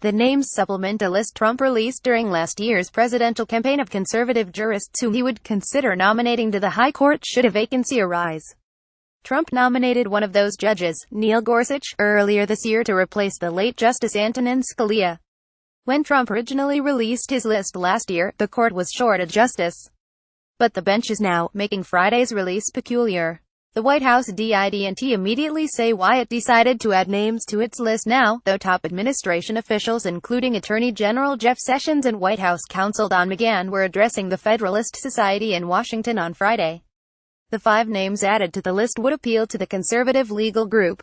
The names supplement a list Trump released during last year's presidential campaign of conservative jurists who he would consider nominating to the High Court should a vacancy arise. Trump nominated one of those judges, Neil Gorsuch, earlier this year to replace the late Justice Antonin Scalia. When Trump originally released his list last year, the court was short a justice. But the bench is now making Friday's release peculiar. The White House didn't immediately say why it decided to add names to its list now, though top administration officials including Attorney General Jeff Sessions and White House counsel Don McGahn were addressing the Federalist Society in Washington on Friday. The 5 names added to the list would appeal to the conservative legal group.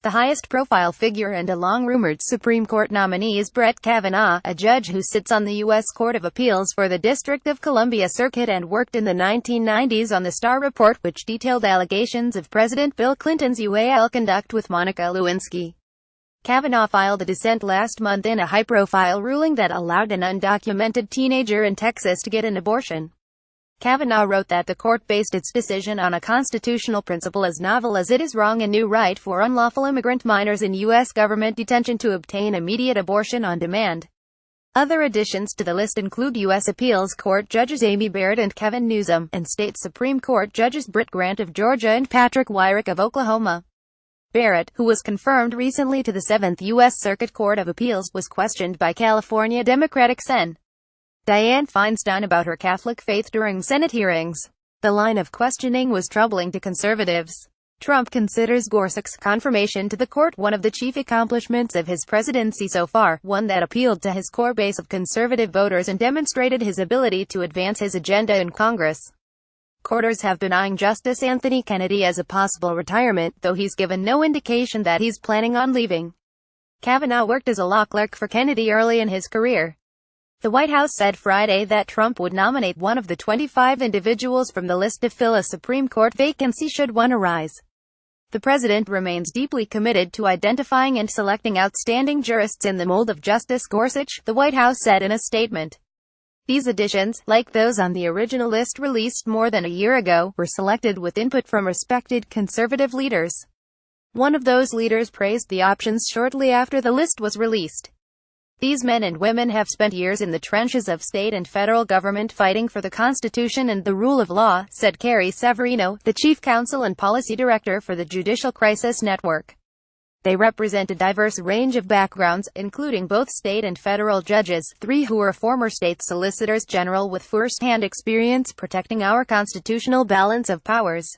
The highest-profile figure and a long-rumored Supreme Court nominee is Brett Kavanaugh, a judge who sits on the U.S. Court of Appeals for the District of Columbia Circuit and worked in the 1990s on the Starr Report, which detailed allegations of President Bill Clinton's UAL conduct with Monica Lewinsky. Kavanaugh filed a dissent last month in a high-profile ruling that allowed an undocumented teenager in Texas to get an abortion. Kavanaugh wrote that the court based its decision on a constitutional principle as novel as it is wrong a new right for unlawful immigrant minors in U.S. government detention to obtain immediate abortion on demand. Other additions to the list include U.S. Appeals Court Judges Amy Barrett and Kevin Newsom, and State Supreme Court Judges Britt Grant of Georgia and Patrick Wyrick of Oklahoma. Barrett, who was confirmed recently to the 7th U.S. Circuit Court of Appeals, was questioned by California Democratic Sen. Dianne Feinstein about her Catholic faith during Senate hearings. The line of questioning was troubling to conservatives. Trump considers Gorsuch's confirmation to the court one of the chief accomplishments of his presidency so far, one that appealed to his core base of conservative voters and demonstrated his ability to advance his agenda in Congress. Courters have been eyeing Justice Anthony Kennedy as a possible retirement, though he's given no indication that he's planning on leaving. Kavanaugh worked as a law clerk for Kennedy early in his career. The White House said Friday that Trump would nominate one of the 25 individuals from the list to fill a Supreme Court vacancy should one arise. The president remains deeply committed to identifying and selecting outstanding jurists in the mold of Justice Gorsuch, the White House said in a statement. These additions, like those on the original list released more than a year ago, were selected with input from respected conservative leaders. One of those leaders praised the options shortly after the list was released. These men and women have spent years in the trenches of state and federal government fighting for the Constitution and the rule of law, said Carrie Severino, the chief counsel and policy director for the Judicial Crisis Network. They represent a diverse range of backgrounds, including both state and federal judges, 3 who were former state solicitors general with first-hand experience protecting our constitutional balance of powers.